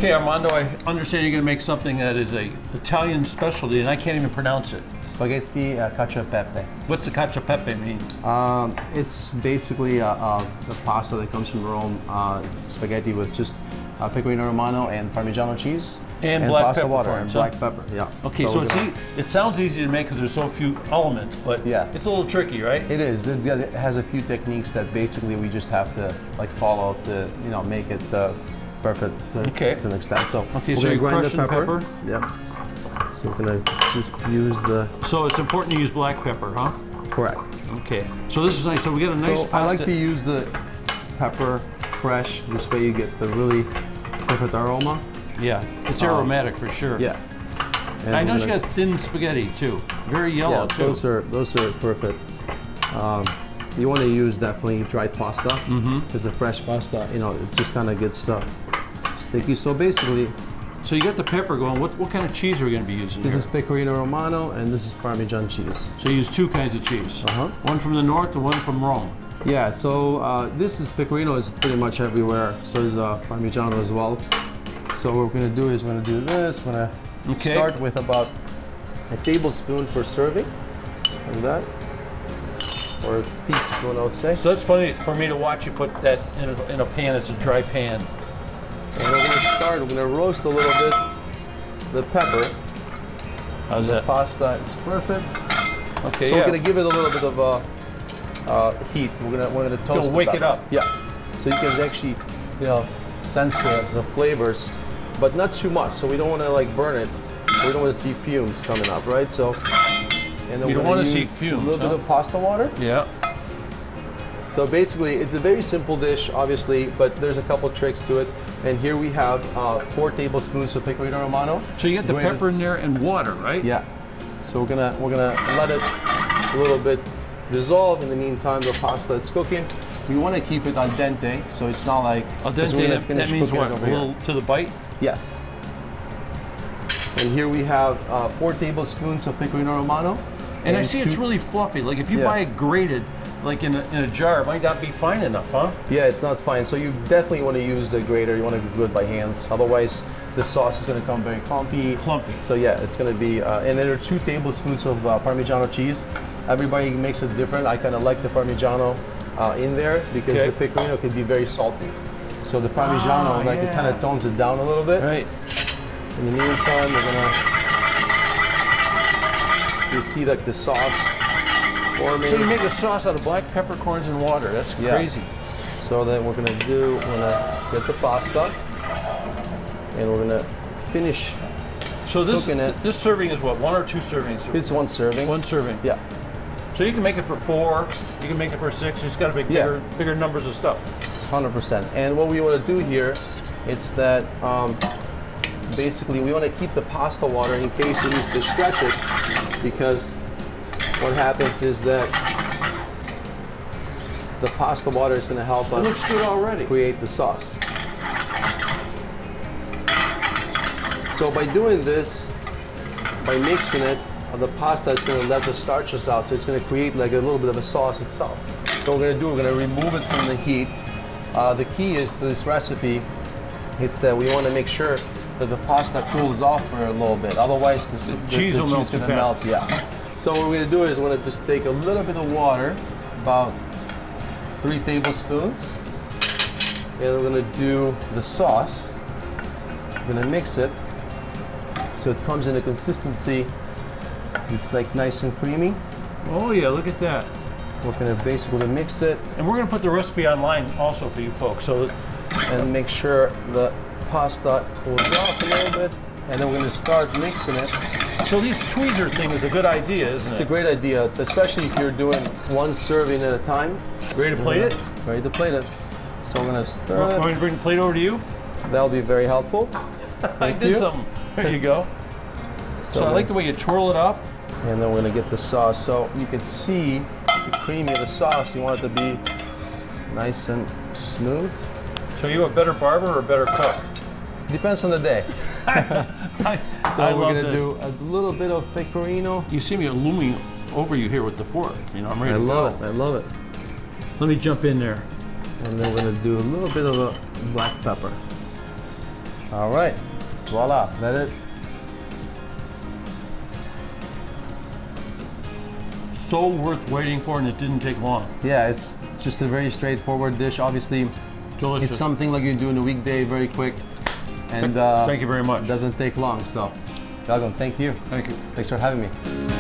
Okay, Armando, I understand you're going to make something that is a Italian specialty, and I can't even pronounce it. Spaghetti cacio pepe. What's the cacio pepe mean? It's basically the pasta that comes from Rome. It's spaghetti with just pecorino romano and Parmigiano cheese. And black pasta pepper water corns, and black pepper, yeah. Okay, so it sounds easy to make because there's so few elements, but yeah, it's a little tricky, right? It is. It has a few techniques that basically we just have to like follow to make it perfect to an extent. So okay, so you're crushing pepper. Yeah. So we're gonna just use the. So it's important to use black pepper, huh? Correct. Okay. So this is nice. So we get a nice pasta. I like to use the pepper fresh. This way you get the really perfect aroma. Yeah, it's aromatic for sure. Yeah. And I know she has thin spaghetti too. Very yellow too. Those are perfect. You want to use definitely dried pasta because the fresh pasta, it just kind of gets sticky. So basically, so you got the pepper going. What kind of cheese are we going to be using? This is pecorino romano and this is Parmesan cheese. So you use two kinds of cheese. One from the north and one from Rome. Yeah. So this is pecorino is pretty much everywhere. So is Parmigiano as well. So what we're going to do is we're going to do this. We're going to start with about a tablespoon per serving, like that, or a teaspoon, I would say. So that's funny for me to watch you put that in a pan. It's a dry pan. And we're going to start. We're going to roast a little bit the pepper. How's that? The pasta is perfect. Okay. So we're going to give it a little bit of heat. We're going to toast it. Wake it up. Yeah. So you can actually, sense the flavors. But not too much, so we don't want to like burn it. We don't want to see fumes coming up, right? So, and then you don't want to see fumes. A little bit of pasta water. Yeah. So basically, it's a very simple dish, obviously, but there's a couple tricks to it. And here we have 4 tablespoons of pecorino romano. So you get the pepper in there and water, right? Yeah. So we're gonna let it a little bit dissolve. In the meantime, the pasta is cooking. We want to keep it al dente, so it's not like al dente. That means what? A little to the bite. Yes. And here we have 4 tablespoons of pecorino romano. And I see it's really fluffy. Like if you buy it grated, like in a jar, it might not be fine enough, huh? Yeah, it's not fine. So you definitely want to use the grater. You want to do it by hands. Otherwise, the sauce is going to come very clumpy. So yeah, it's going to be, and then there are 2 tablespoons of Parmigiano cheese. Everybody makes it different. I kind of like the Parmigiano in there because the pecorino can be very salty. So the Parmigiano, it kind of tones it down a little bit. Right. In the meantime, you see like the sauce forming. So you make a sauce out of black peppercorns and water. That's crazy. So then we're gonna get the pasta, and we're gonna finish. So this serving is what, 1 or 2 servings? It's 1 serving. 1 serving. Yeah. So you can make it for 4. You can make it for 6. You just got to make bigger numbers of stuff. 100%. And what we want to do here is that basically we want to keep the pasta water in case we need to stretch it, because what happens is that the pasta water is going to help us create the sauce. So by doing this, by mixing it, the pasta is going to let the starches out, so it's going to create like a little bit of a sauce itself. So what we're going to remove it from the heat. The key is to this recipe, it's that we want to make sure that the pasta cools off for a little bit. Otherwise, the cheese will melt. Yeah. So what we're going to do is we're going to just take a little bit of water, about 3 tablespoons, and we're going to do the sauce. We're going to mix it so it comes in a consistency. It's like nice and creamy. Oh yeah, look at that. We're going to basically mix it. And we're going to put the recipe online also for you folks. And make sure the pasta cools off a little bit. And then we're going to start mixing it. So this tweezer thing is a good idea, isn't it? It's a great idea, especially if you're doing 1 serving at a time. Ready to plate it? Ready to plate it. So I'm going to stir it. Want me to bring the plate over to you? That'll be very helpful. I did something. There you go. So I like the way you twirl it up. And then we're going to get the sauce. So you can see the creamy of the sauce. You want it to be nice and smooth. So are you a better barber or a better cook? Depends on the day. So we're going to do a little bit of pecorino. You see me looming over you here with the fork. I'm ready to go. I love it. Let me jump in there. And then we're going to do a little bit of a black pepper. All right, voila, that it. So worth waiting for, and it didn't take long. Yeah, it's just a very straightforward dish. Obviously, Delicious. it's something like you do in a weekday, very quick, and Thank you very much. It doesn't take long. So, Dragan, thank you. Thank you. Thanks for having me.